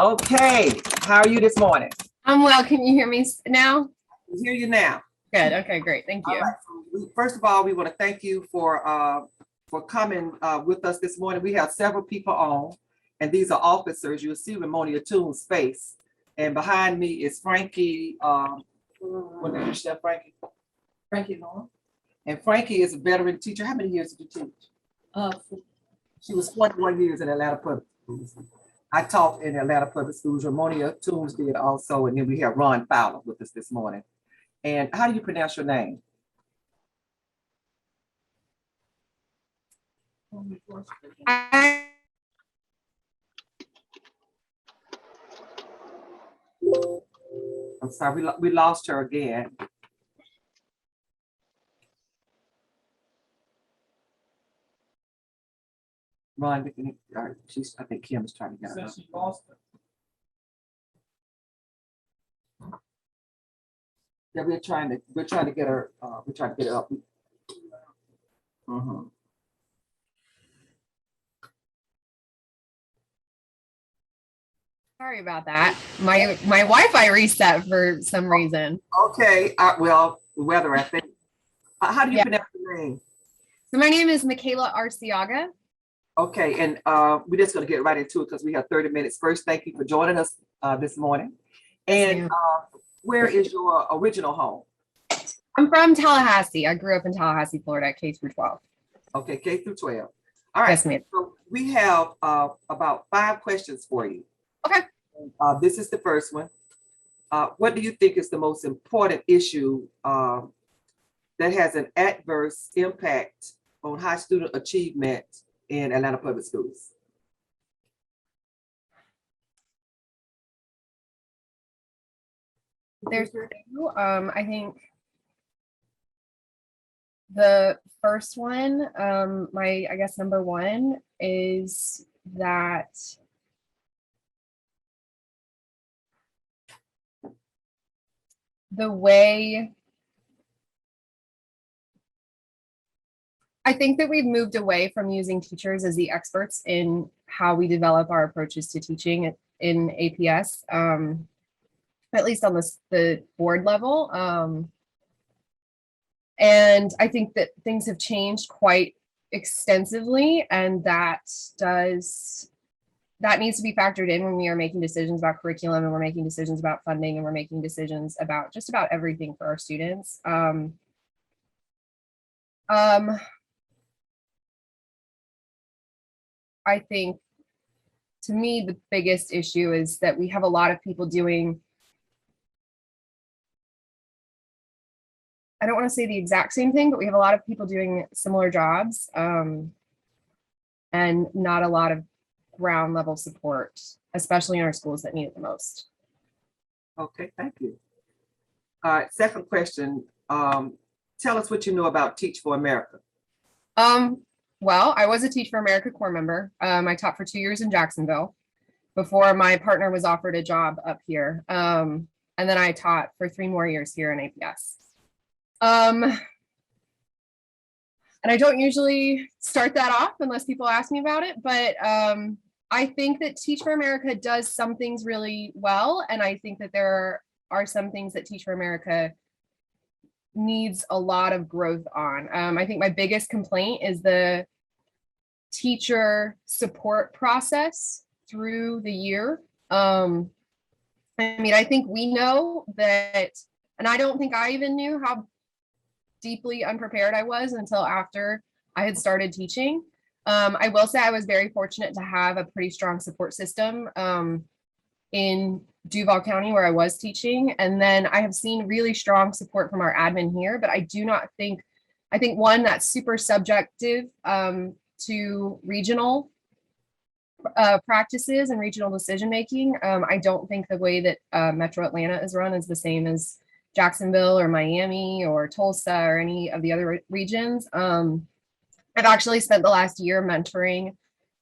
Okay, how are you this morning? I'm well. Can you hear me now? I hear you now. Good. Okay, great. Thank All you. right. First of all, we want to thank you for coming with us this morning. We have several people on, and these are officers. You'll see Ramonia Toon's face, and behind me is Frankie. What name is that, Frankie? Frankie Long. And Frankie is a veteran teacher. How many years did you teach? She was 41 years in Atlanta Public Schools. I taught in Atlanta Public Schools. Ramonia Toombs did also, and then we have Ron Fowler with us this morning. And how do you pronounce your name? I'm sorry, we lost her again. Ron, I think Kim is trying to get her. She lost her. Yeah, we're trying to get her. We're trying to get her up. Sorry about that. My Wi-Fi reset for some reason. Okay. Well, the weather, I think. How do you pronounce your name? So my name is Mikayla Arciaga. Okay, and we're just going to get right into it because we have 30 minutes. First, thank you for joining us this morning. And where is your original home? I'm from Tallahassee. I grew up in Tallahassee, Florida, K through 12. Okay, K through 12. All right. Yes, ma'am. So we have about 5 questions for you. Okay. This is the first one. What do you think is the most important issue that has an adverse impact on high student achievement in Atlanta Public Schools? There's two. I think the first one, I guess number one is that the way I think that we've moved away from using teachers as the experts in how we develop our approaches to teaching in APS, at least on the board level. And I think that things have changed quite extensively, and that needs to be factored in when we are making decisions about curriculum, and we're making decisions about funding, and we're making decisions about just about everything for our students. I think, to me, the biggest issue is that we have a lot of people doing, I don't want to say the exact same thing, but we have a lot of people doing similar jobs, and not a lot of ground level support, especially in our schools that need it the most. Okay, thank you. All right, second question. Tell us what you know about Teach for America. Well, I was a Teach for America Corps member. I taught for 2 years in Jacksonville before my partner was offered a job up here. And then I taught for 3 more years here in APS. And I don't usually start that off unless people ask me about it, but I think that Teach for America does some things really well. And I think that there are some things that Teach for America needs a lot of growth on. I think my biggest complaint is the teacher support process through the year. I mean, I think we know that, and I don't think I even knew how deeply unprepared I was until after I had started teaching. I will say I was very fortunate to have a pretty strong support system in Duval County where I was teaching. And then I have seen really strong support from our admin here, but I think one, that's super subjective to regional practices and regional decision-making. I don't think the way that Metro Atlanta is run is the same as Jacksonville or Miami or Tulsa or any of the other regions. I've actually spent the last year mentoring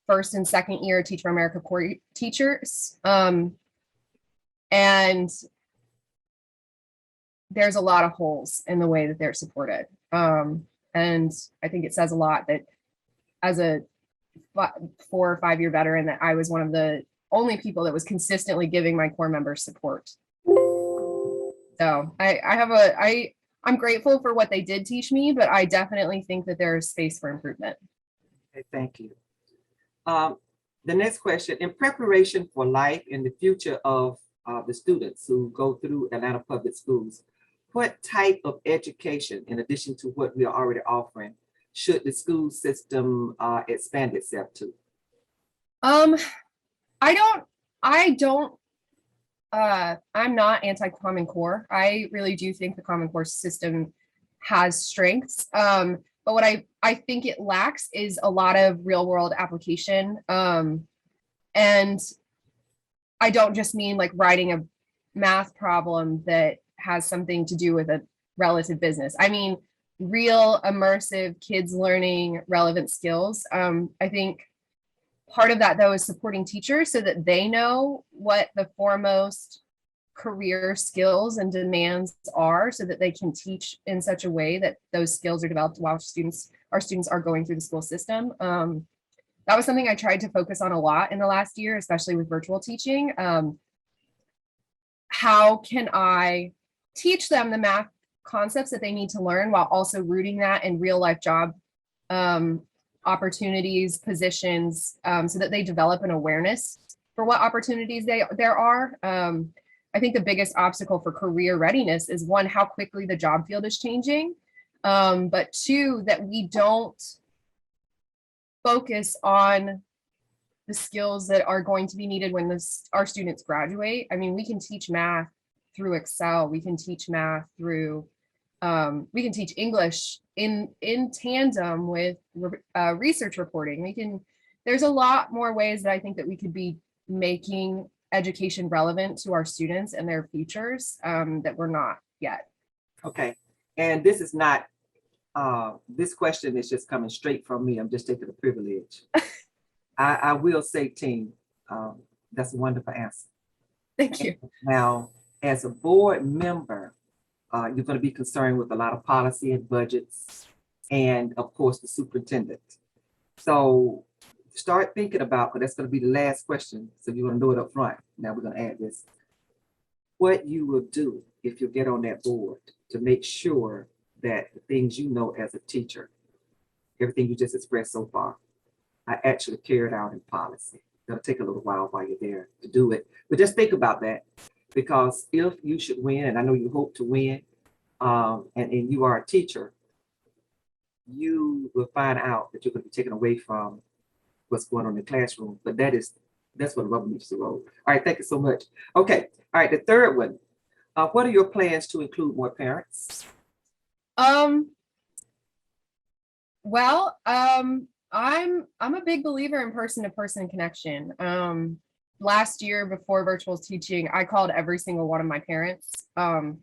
first and second year Teach for America Corps teachers. And there's a lot of holes in the way that they're supported. And I think it says a lot that as a 4 or 5 year veteran, that I was one of the only people that was consistently giving my core members support. So I'm grateful for what they did teach me, but I definitely think that there is space for improvement. Okay, thank you. The next question, in preparation for life in the future of the students who go through Atlanta Public Schools, what type of education, in addition to what we are already offering, should the school system expand itself to? I'm not anti-Common Core. I really do think the Common Core system has strengths. But what I think it lacks is a lot of real world application. And I don't just mean like writing a math problem that has something to do with a relative business. I mean, real immersive kids learning relevant skills. I think part of that though is supporting teachers so that they know what the foremost career skills and demands are so that they can teach in such a way that those skills are developed while our students are going through the school system. That was something I tried to focus on a lot in the last year, especially with virtual teaching. How can I teach them the math concepts that they need to learn while also rooting that in real life job opportunities, positions, so that they develop an awareness for what opportunities there are. I think the biggest obstacle for career readiness is one, how quickly the job field is changing, but two, that we don't focus on the skills that are going to be needed when our students graduate. I mean, we can teach math through Excel, we can teach math through, we can teach English in tandem with research reporting. There's a lot more ways that I think that we could be making education relevant to our students and their futures that we're not yet. Okay, and this is not, this question is just coming straight from me. I'm just taking a privilege. I will say, team, that's a wonderful answer. Thank you. Now, as a board member, you're going to be concerned with a lot of policy and budgets, and of course, the superintendent. So start thinking about, but that's going to be the last question. So you want to know it up front. Now we're going to add this. What you will do if you get on that board to make sure that the things you know as a teacher, everything you just expressed so far, I actually carried out in policy. It'll take a little while you're there to do it, but just think about that, because if you should win, and I know you hope to win, and you are a teacher, you will find out that you're going to be taken away from what's going on in the classroom. But that's what the rubber meets the road. All right, thank you so much. Okay, all right, the third one. What are your plans to include more parents? Well, I'm a big believer in person-to-person connection. Last year before virtual teaching, I called every single one of my parents. And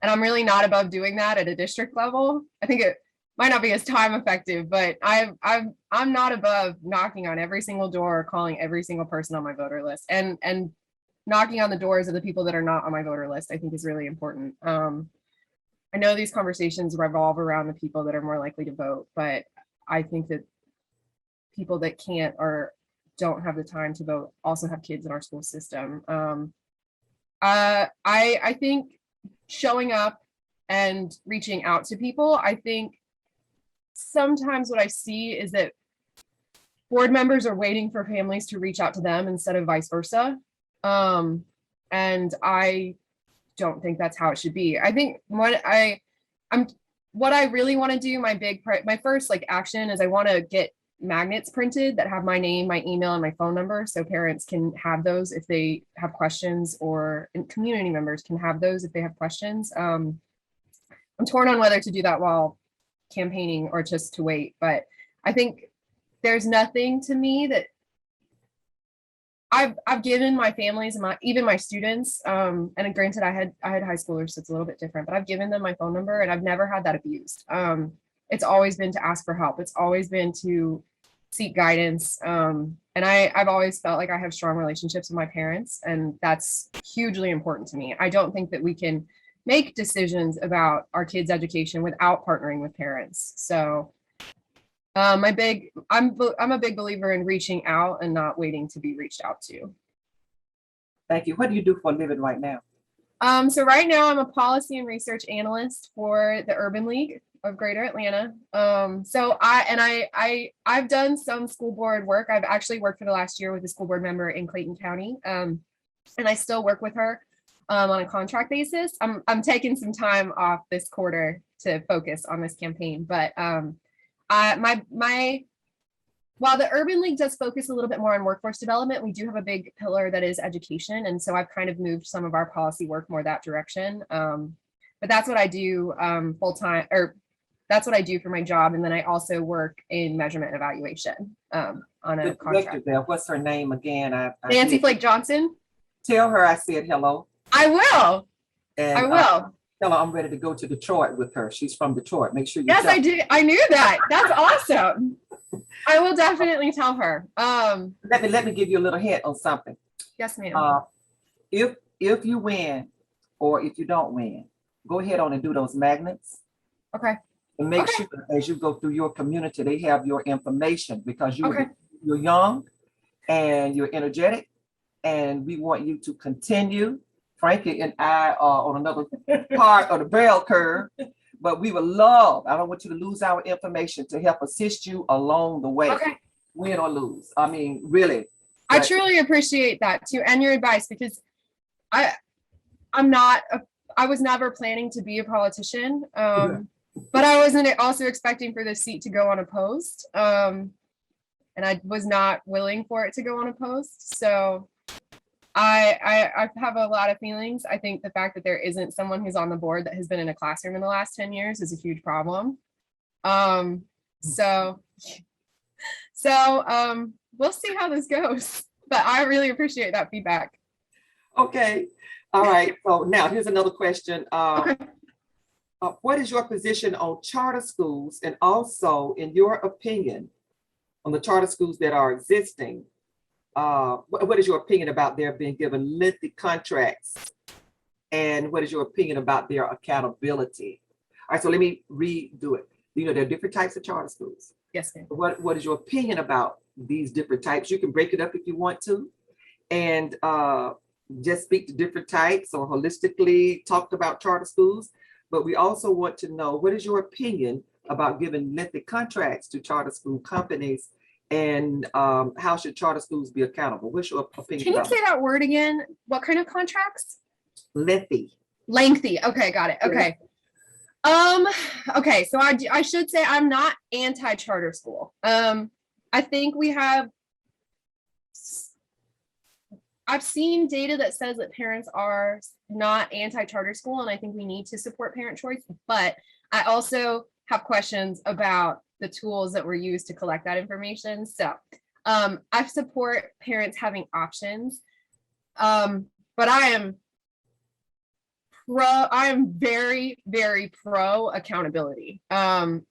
I'm really not above doing that at a district level. I think it might not be as time effective, but I'm not above knocking on every single door, calling every single person on my voter list, and knocking on the doors of the people that are not on my voter list, I think is really important. I know these conversations revolve around the people that are more likely to vote, but I think that people that can't or don't have the time to vote also have kids in our school system. I think showing up and reaching out to people, I think sometimes what I see is that board members are waiting for families to reach out to them instead of vice versa. And I don't think that's how it should be. I think what I really want to do, my first like action is I want to get magnets printed that have my name, my email, and my phone number, so parents can have those if they have questions, or community members can have those if they have questions. I'm torn on whether to do that while campaigning or just to wait, but I think there's nothing to me that I've given my families and even my students, and granted I had high schoolers, so it's a little bit different, but I've given them my phone number and I've never had that abused. It's always been to ask for help. It's always been to seek guidance. And I've always felt like I have strong relationships with my parents, and that's hugely important to me. I don't think that we can make decisions about our kids' education without partnering with parents. So I'm a big believer in reaching out and not waiting to be reached out to. Thank you. What do you do for a living right now? So right now I'm a policy and research analyst for the Urban League of Greater Atlanta. I've done some school board work. I've actually worked for the last year with a school board member in Clayton County. And I still work with her on a contract basis. I'm taking some time off this quarter to focus on this campaign, but while the Urban League does focus a little bit more on workforce development, we do have a big pillar that is education. And so I've kind of moved some of our policy work more that direction. But that's what I do full time, or that's what I do for my job. And then I also work in measurement and evaluation on a contract. There. What's her name again? Nancy Flake Johnson. Tell her I said hello. I will. And, I will. Tell her I'm ready to go to Detroit with her. She's from Detroit. Make sure you. Yes, I did. I knew that. That's awesome. I will definitely tell her. Let me give you a little hint on something. Yes, ma'am. If you win or if you don't win, go ahead on and do those magnets. Okay. And make sure as you go through your community, they have your information because you're young and you're energetic, and we want you to continue. Frankie and I are on another part of the bell curve, but we would love, I don't want you to lose our information to help assist you along the way, win or lose. I mean, really. I truly appreciate that too, and your advice, because I was never planning to be a politician, but I wasn't also expecting for this seat to go unopposed, and I was not willing for it to go unopposed. So I have a lot of feelings. I think the fact that there isn't someone who's on the board that has been in a classroom in the last 10 years is a huge problem. So we'll see how this goes, but I really appreciate that feedback. Okay. All right. So now here's another question. What is your position on charter schools, and also, in your opinion, on the charter schools that are existing? What is your opinion about their being given lengthy contracts, and what is your opinion about their accountability? All right, so let me redo it. You know, there are different types of charter schools. Yes, ma'am. What is your opinion about these different types? You can break it up if you want to, and just speak to different types or holistically talk about charter schools. But we also want to know, what is your opinion about giving lengthy contracts to charter school companies? And how should charter schools be accountable? What's your opinion? Can you say that word again? What kind of contracts? Lengthy. Lengthy. Okay, got it. Okay. Okay, so I should say I'm not anti-charter school. I think I've seen data that says that parents are not anti-charter school, and I think we need to support parent choice, but I also have questions about the tools that were used to collect that information. So I support parents having options, but I am very, very pro accountability. I'm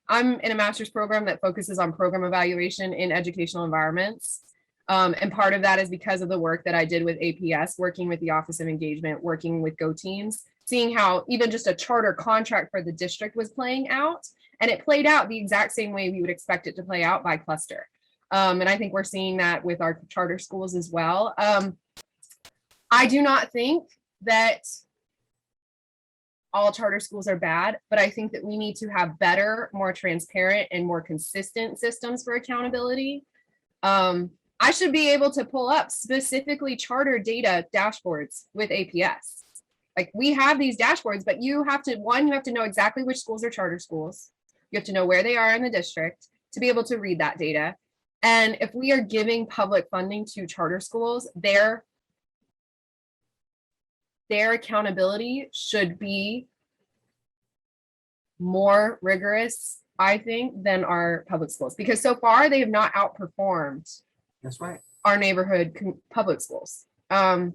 in a master's program that focuses on program evaluation in educational environments. And part of that is because of the work that I did with APS, working with the Office of Engagement, working with Go Teams, seeing how even just a charter contract for the district was playing out. And it played out the exact same way we would expect it to play out by cluster. And I think we're seeing that with our charter schools as well. I do not think that all charter schools are bad, but I think that we need to have better, more transparent, and more consistent systems for accountability. I should be able to pull up specifically charter data dashboards with APS. Like, we have these dashboards, but you have to know exactly which schools are charter schools. You have to know where they are in the district to be able to read that data. And if we are giving public funding to charter schools, their accountability should be more rigorous, I think, than our public schools, because so far they have not outperformed. That's right. Our neighborhood public schools. I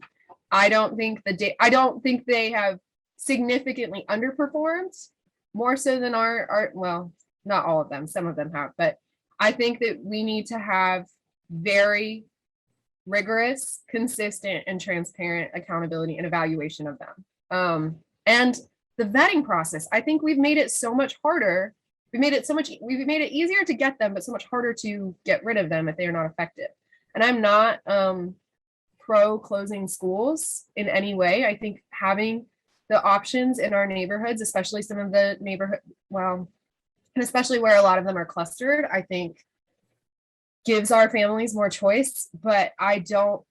don't think they have significantly underperformed, more so than our well, not all of them, some of them have, but I think that we need to have very rigorous, consistent, and transparent accountability and evaluation of them. And the vetting process, I think we've made it so much harder. We've made it easier to get them, but so much harder to get rid of them if they are not effective. And I'm not pro closing schools in any way. I think having the options in our neighborhoods, especially some of the and especially where a lot of them are clustered, I think gives our families more choice. But I don't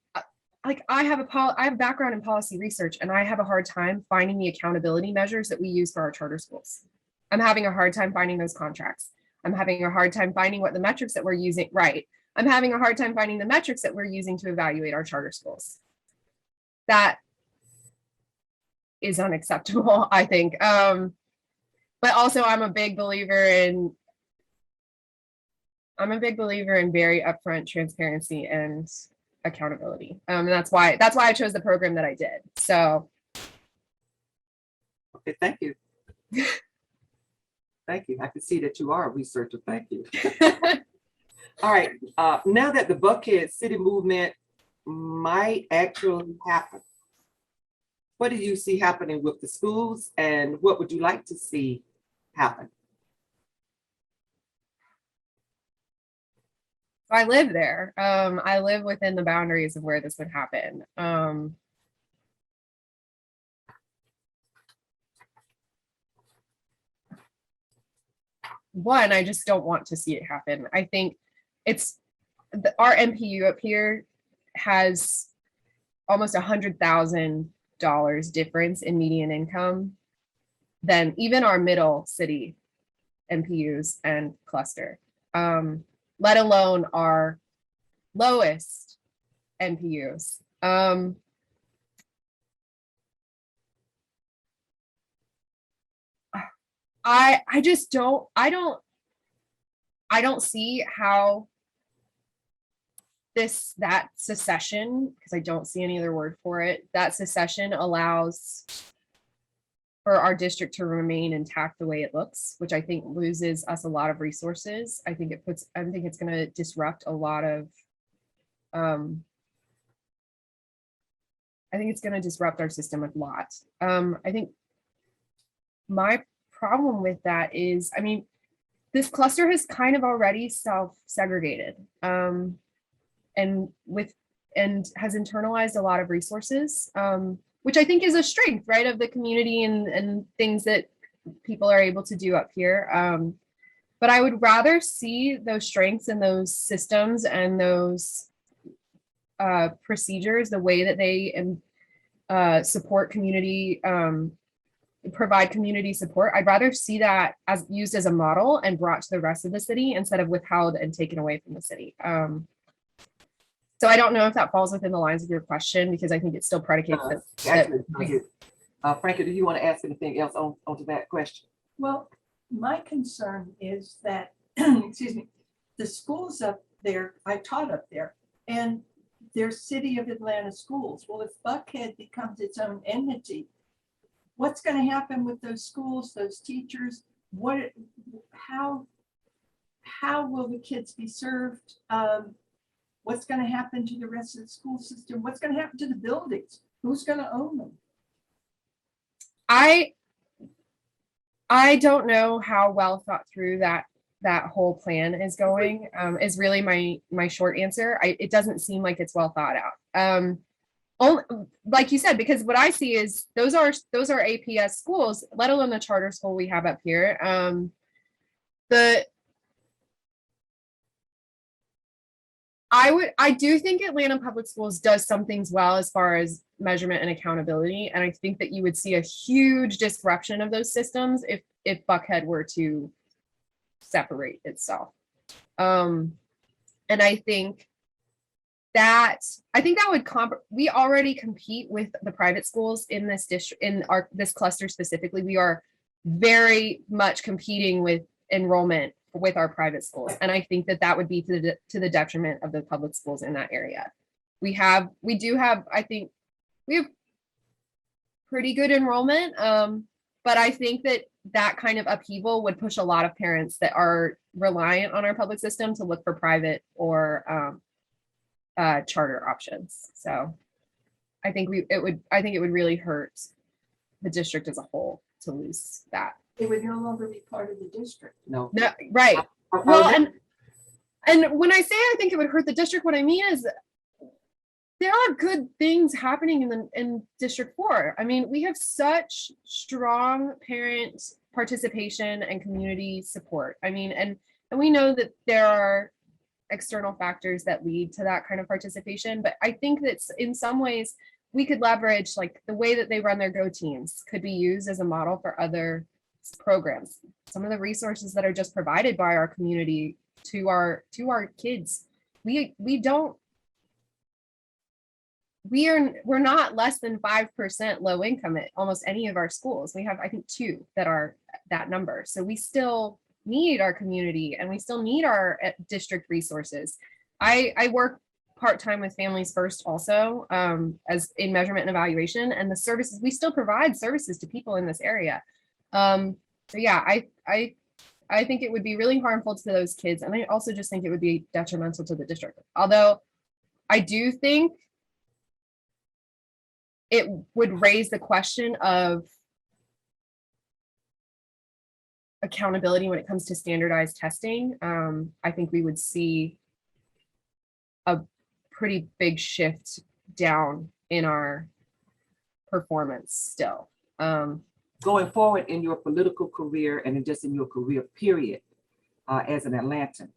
I have a background in policy research, and I have a hard time finding the accountability measures that we use for our charter schools. I'm having a hard time finding those contracts. I'm having a hard time finding what the metrics that we're using. Right. I'm having a hard time finding the metrics that we're using to evaluate our charter schools. That is unacceptable, I think. But also I'm a big believer in very upfront transparency and accountability. And that's why I chose the program that I did. So Okay, thank you. Thank you. I can see that you are a researcher. Thank you. All right. Now that the Buckhead City movement might actually happen, what do you see happening with the schools, and what would you like to see happen? I live there. I live within the boundaries of where this would happen. One, I just don't want to see it happen. I think our MPU up here has almost $100,000 difference in median income than even our middle city MPUs and cluster, let alone our lowest MPUs. I just don't see how that secession, because I don't see any other word for it, that secession allows for our district to remain intact the way it looks, which I think loses us a lot of resources. I think it's going to disrupt a lot of I think it's going to disrupt our system a lot. I think my problem with that is, I mean, this cluster has kind of already self-segregated and has internalized a lot of resources, which I think is a strength, right, of the community and things that people are able to do up here. But I would rather see those strengths and those systems and those procedures, the way that they support community, provide community support. I'd rather see that as used as a model and brought to the rest of the city instead of withheld and taken away from the city. So I don't know if that falls within the lines of your question, because I think it still predicates Frankie, do you want to ask anything else onto that question? Well, my concern is that, excuse me, the schools up there, I taught up there, and they're City of Atlanta schools. Well, if Buckhead becomes its own entity, what's going to happen with those schools, those teachers? How will the kids be served? What's going to happen to the rest of the school system? What's going to happen to the buildings? Who's going to own them? I don't know how well thought through that whole plan is going, is really my short answer. It doesn't seem like it's well thought out. Only, like you said, because what I see is those are APS schools, let alone the charter school we have up here. I do think Atlanta Public Schools does some things well as far as measurement and accountability. And I think that you would see a huge disruption of those systems if Buckhead were to separate itself. And I think that would we already compete with the private schools in this district, in this cluster specifically. We are very much competing with enrollment with our private schools, and I think that would be to the detriment of the public schools in that area. I think we have pretty good enrollment, but I think that kind of upheaval would push a lot of parents that are reliant on our public system to look for private or charter options. So I think it would really hurt the district as a whole to lose that. It would no longer be part of the district. No, right. Well, and when I say I think it would hurt the district, what I mean is there are good things happening in District 4. I mean, we have such strong parent participation and community support. I mean, and we know that there are external factors that lead to that kind of participation, but I think that in some ways we could leverage, like, the way that they run their Go teams could be used as a model for other programs. Some of the resources that are just provided by our community to our kids, we're not less than 5% low income at almost any of our schools. We have, I think, 2 that are that number. So we still need our community and we still need our district resources. I work part-time with Families First also, as in measurement and evaluation, and the services, we still provide services to people in this area. So yeah, I think it would be really harmful to those kids. And I also just think it would be detrimental to the district. Although I do think it would raise the question of accountability when it comes to standardized testing. I think we would see a pretty big shift down in our performance still. Going forward in your political career and just in your career period, as an Atlantan.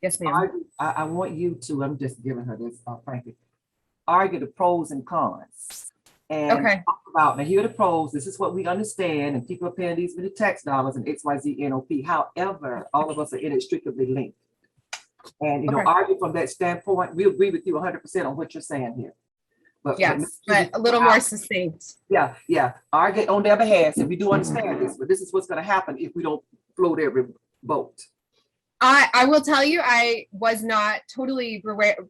Yes, ma'am. I want you to, I'm just giving her this, frankly, argue the pros and cons. And Okay. talk about, now here are the pros, this is what we understand, and people are paying these many tax dollars and XYZ NOP. However, all of us are inextricably linked. And, you know, Okay. argue from that standpoint. We agree with you 100% on what you're saying here. Yes, but a little more succinct. Yeah. Argue on their behalf, and we do understand this, but this is what's going to happen if we don't float every boat. I will tell you, I was not totally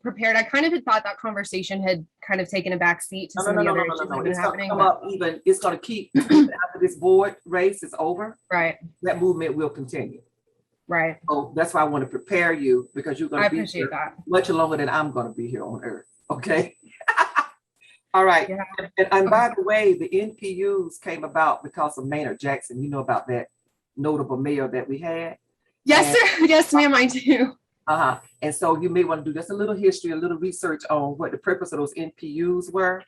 prepared. I kind of had thought that conversation had kind of taken a back seat to some of the other issues that have been It's going to happening. come but- up even, it's going to keep, after this board race is over, Right, that movement will continue. right. So that's why I want to prepare you, because you're going I to be appreciate here that. much longer than I'm going to be here on earth. Okay. All right. Yeah. And by the way, the NPUs came about because of Maynard Jackson. You know about that notable mayor that we had. Yes, sir. Yes, ma'am, I do. And so you may want to do just a little history, a little research on what the purpose of those NPUs were.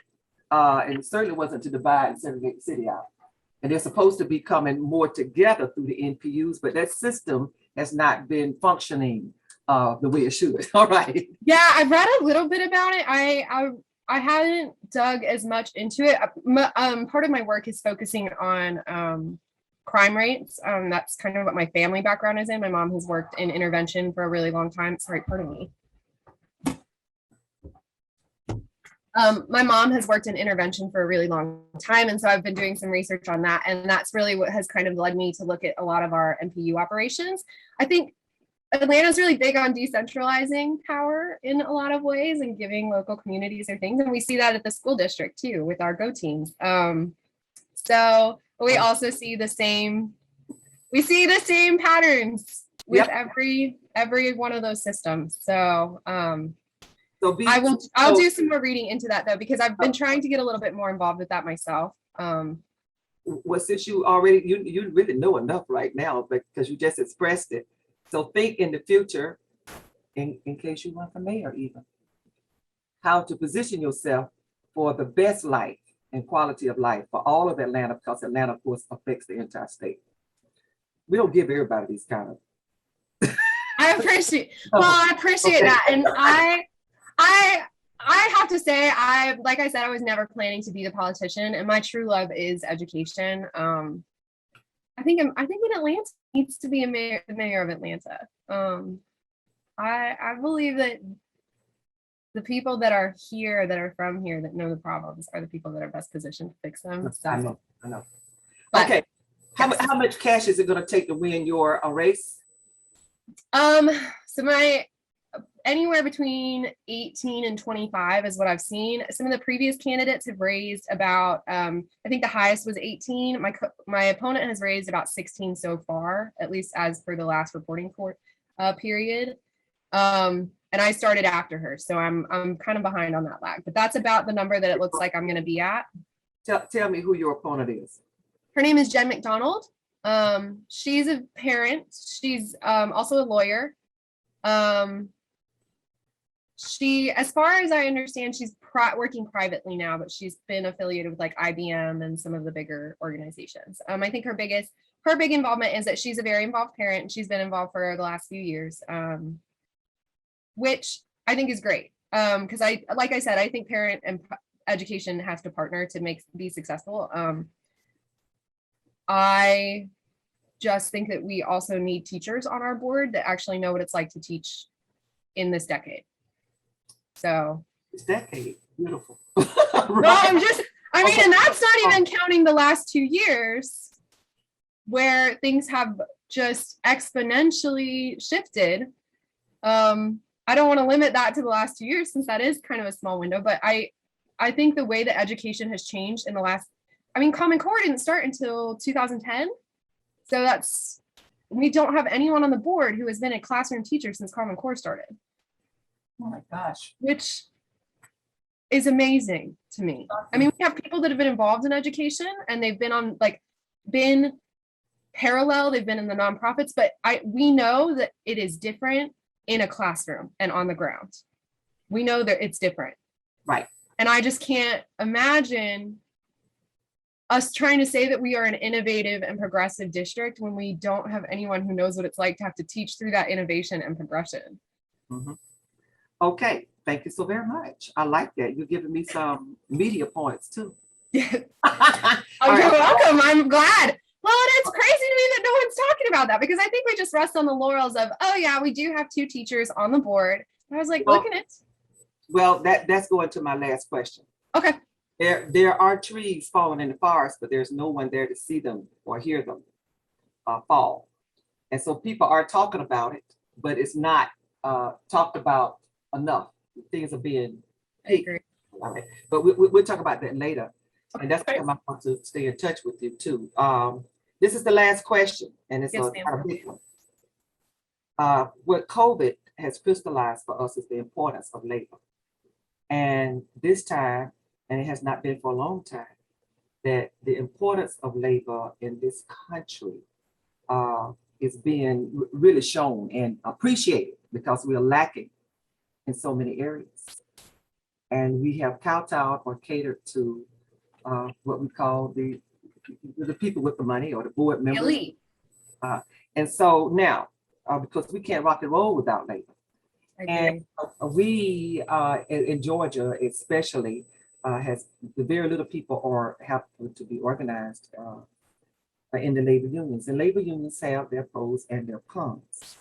And it certainly wasn't to divide and segregate the city out. And they're supposed to be coming more together through the NPUs, but that system has not been functioning the way it should. All right. Yeah, I've read a little bit about it. I haven't dug as much into it. Part of my work is focusing on crime rates. That's kind of what my family background is in. My mom has worked in intervention for a really long time. Sorry, pardon me. My mom has worked in intervention for a really long time. And so I've been doing some research on that. And that's really what has kind of led me to look at a lot of our MPU operations. I think Atlanta's really big on decentralizing power in a lot of ways and giving local communities their things. And we see that at the school district too, with our Go teams. So we also see the same patterns with every one of those systems. So I'll do some more reading into that though, because I've been trying to get a little bit more involved with that myself. Well, since you already, you really know enough right now, because you just expressed it. So think in the future, in case you run for mayor even, how to position yourself for the best life and quality of life for all of Atlanta, because Atlanta, of course, affects the entire state. We don't give everybody these kind of. I appreciate that. And I have to say, like I said, I was never planning to be the politician, and my true love is education. I think in Atlanta needs to be the mayor of Atlanta. I believe that the people that are here, that are from here, that know the problems, are the people that are best positioned to fix them. So, I know. But, okay. How much cash is it going to take to win your race? So my anywhere between 18 and 25 is what I've seen. Some of the previous candidates have raised about, I think the highest was 18. My opponent has raised about 16 so far, at least as for the last reporting period. And I started after her, so I'm kind of behind on that lag, but that's about the number that it looks like I'm going to be at. Tell me who your opponent is. Her name is Jen McDonald. She's a parent. She's also a lawyer. She, as far as I understand, she's working privately now, but she's been affiliated with like IBM and some of the bigger organizations. I think her big involvement is that she's a very involved parent, and she's been involved for the last few years, which I think is great. Because like I said, I think parent and education has to partner to be successful. I just think that we also need teachers on our board that actually know what it's like to teach in this decade. So This decade, beautiful. no, I mean, and that's not even counting the last 2 years where things have just exponentially shifted. I don't want to limit that to the last 2 years since that is kind of a small window, but I think the way that education has changed in the last, I mean, Common Core didn't start until 2010. So we don't have anyone on the board who has been a classroom teacher since Common Core started. Oh my gosh. Which is amazing to me. I mean, we have people that have been involved in education and they've been parallel, they've been in the nonprofits, but we know that it is different in a classroom and on the ground. We know that it's different. Right. And I just can't imagine us trying to say that we are an innovative and progressive district when we don't have anyone who knows what it's like to have to teach through that innovation and progression. Mm-hmm. Okay, thank you so very much. I like that. You're giving me some media points too. You're right. welcome. I'm glad. Well, and it's crazy to me that no one's talking about that because I think we just rest on the laurels of, oh yeah, we do have 2 teachers on the board. And I was like, look at it. Well, that's going to my last question. Okay. There are trees falling in the forest, but there's no one there to see them or hear them fall. And so people are talking about it, but it's not talked about enough. Things are being picked. All right. But we'll talk about that later. And that's why I want to stay in touch with you too. This is the last question, and it's a kind of big one. What COVID has crystallized for us is the importance of labor. And this time, and it has not been for a long time, that the importance of labor in this country is being really shown and appreciated because we are lacking in so many areas. And we have kowtowed or catered to what we call the people with the money or the board members. Elite. And so now, because we can't rock and roll without labor. And we in Georgia especially has the very little people have to be organized in the labor unions. And labor unions have their pros and their cons.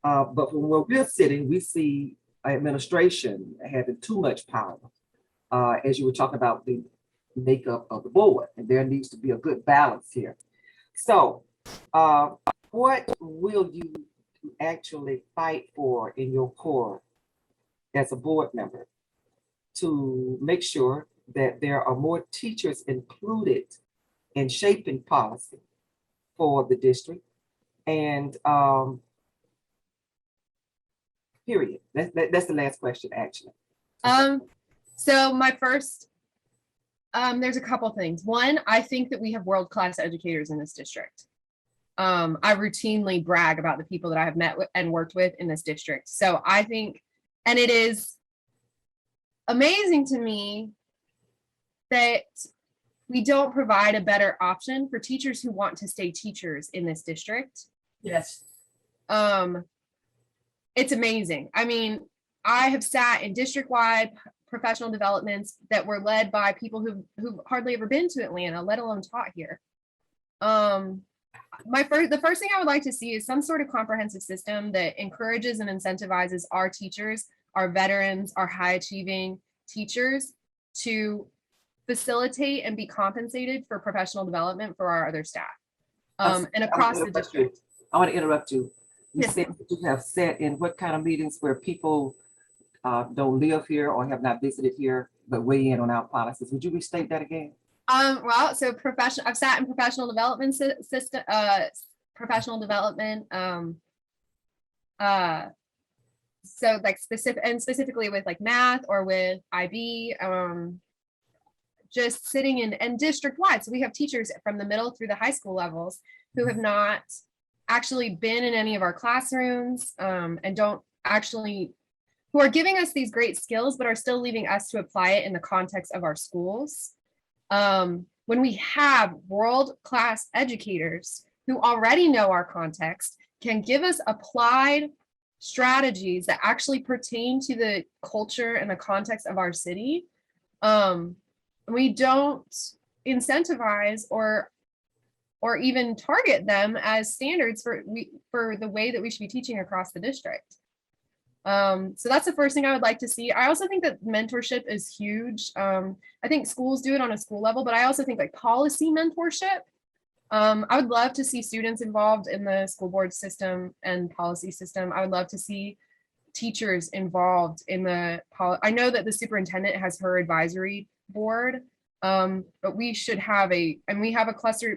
But from where we're sitting, we see administration having too much power. As you were talking about the makeup of the board, and there needs to be a good balance here. So what will you actually fight for in your core as a board member to make sure that there are more teachers included in shaping policy for the district? And period. That's the last question, actually. So my first, there's a couple things. One, I think that we have world-class educators in this district. I routinely brag about the people that I have met with and worked with in this district. So I think, and it is amazing to me that we don't provide a better option for teachers who want to stay teachers in this district. Yes. It's amazing. I mean, I have sat in district-wide professional developments that were led by people who've hardly ever been to Atlanta, let alone taught here. The first thing I would like to see is some sort of comprehensive system that encourages and incentivizes our teachers, our veterans, our high achieving teachers to facilitate and be compensated for professional development for our other staff and across the district. I want to interrupt you. You Yes. said that you have sat in what kind of meetings where people don't live here or have not visited here, but weigh in on our policies? Would you restate that again? Well, so I've sat in professional development system, professional development. So like specifically with like math or with IB, just sitting in and district wide. So we have teachers from the middle through the high school levels who have not actually been in any of our classrooms and don't actually who are giving us these great skills, but are still leaving us to apply it in the context of our schools. When we have world-class educators who already know our context, can give us applied strategies that actually pertain to the culture and the context of our city, we don't incentivize or even target them as standards for the way that we should be teaching across the district. So that's the first thing I would like to see. I also think that mentorship is huge. I think schools do it on a school level, but I also think like policy mentorship. I would love to see students involved in the school board system and policy system. I would love to see teachers involved in the I know that the superintendent has her advisory board, but we should have we have cluster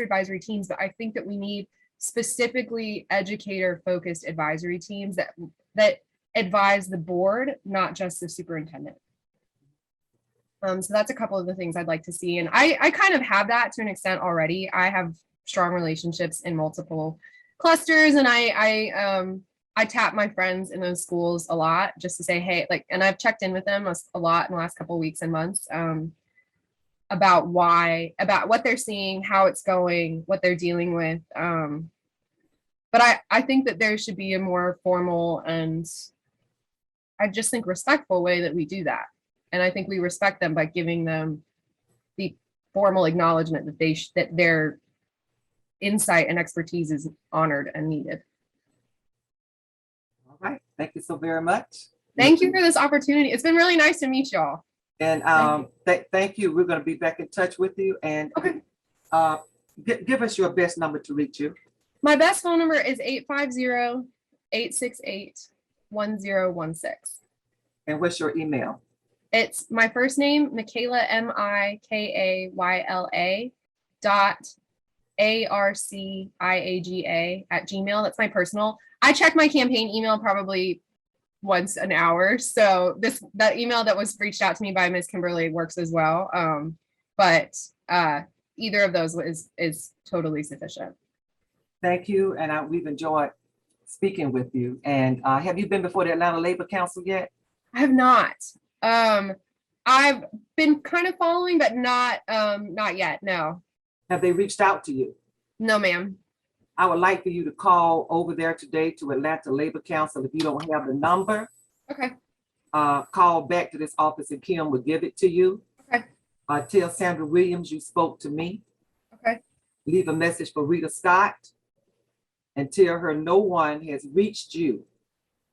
advisory teams, but I think that we need specifically educator focused advisory teams that advise the board, not just the superintendent. So that's a couple of the things I'd like to see. And I kind of have that to an extent already. I have strong relationships in multiple clusters, and I tap my friends in those schools a lot just to say, hey, like, and I've checked in with them a lot in the last couple of weeks and months about what they're seeing, how it's going, what they're dealing with. But I think that there should be a more formal and I just think respectful way that we do that. And I think we respect them by giving them the formal acknowledgement that their insight and expertise is honored and needed. All right, thank you so very much. Thank you for this opportunity. It's been really nice to meet y'all. And thank you. We're going to be back in touch with you. And okay. Give us your best number to reach you. My best phone number is 850-868-1016. And what's your email? It's my first name, Mikayla, Mikayla .arciaga@gmail. That's my personal. I check my campaign email probably once an hour. So that email that was reached out to me by Ms. Kimberly works as well. But either of those is totally sufficient. Thank you. And we've enjoyed speaking with you. And have you been before the Atlanta Labor Council yet? I have not. I've been kind of following, but not yet. No. Have they reached out to you? No, ma'am. I would like for you to call over there today to Atlanta Labor Council. If you don't have the number, okay. Call back to this office and Kim will give it to you. Okay. Tell Sandra Williams you spoke to me. Okay. Leave a message for Rita Scott and tell her no one has reached you.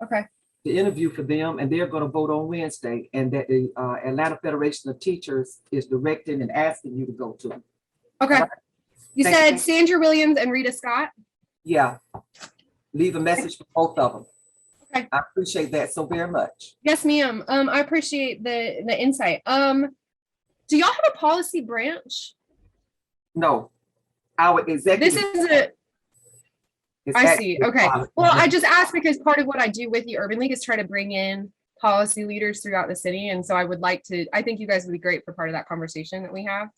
Okay. To interview for them, and they're going to vote on Wednesday, and that the Atlanta Federation of Teachers is directing and asking you to go to them. Okay. Right. You Thank said you. Sandra Williams and Rita Scott? Yeah. Leave a message for both of them. Okay. I appreciate that so very much. Yes, ma'am. I appreciate the insight. Do y'all have a policy branch? No. Our executive. This is a I see. Okay. Well, I just asked because part of what I do with the Urban League is try to bring in policy leaders throughout the city. And so I would like to, I think you guys would be great for part of that conversation that we have.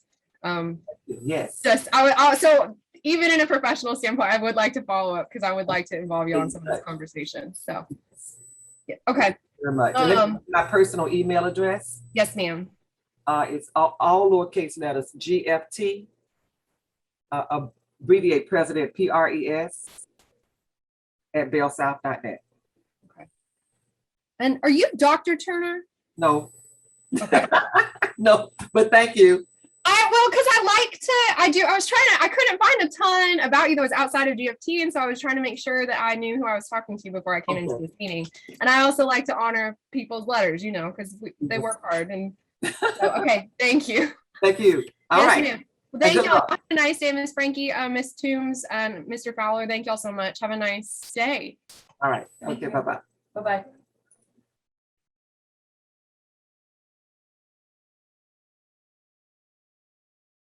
Yes. So even in a professional standpoint, I would like to follow up because I would like to involve you on some of this conversation. So, yeah. Okay. Thank you very much. My personal email address. Yes, ma'am. It's all lowercase letters, GFT, abbreviate President, PRES, @bellsouth.net. Okay. And are you Dr. Turner? No. Okay. No, but thank you. Because I couldn't find a ton about you that was outside of GFT. And so I was trying to make sure that I knew who I was talking to before I came into this meeting. And I also like to honor people's letters, because they work hard. And so, okay, thank you. Thank you. All right. Ma'am. Well, thank y'all. Have a nice day, Miss Frankie, Miss Toombs, and Mr. Fowler. Thank y'all so much. Have a nice day. All right. Okay, bye-bye. Bye-bye.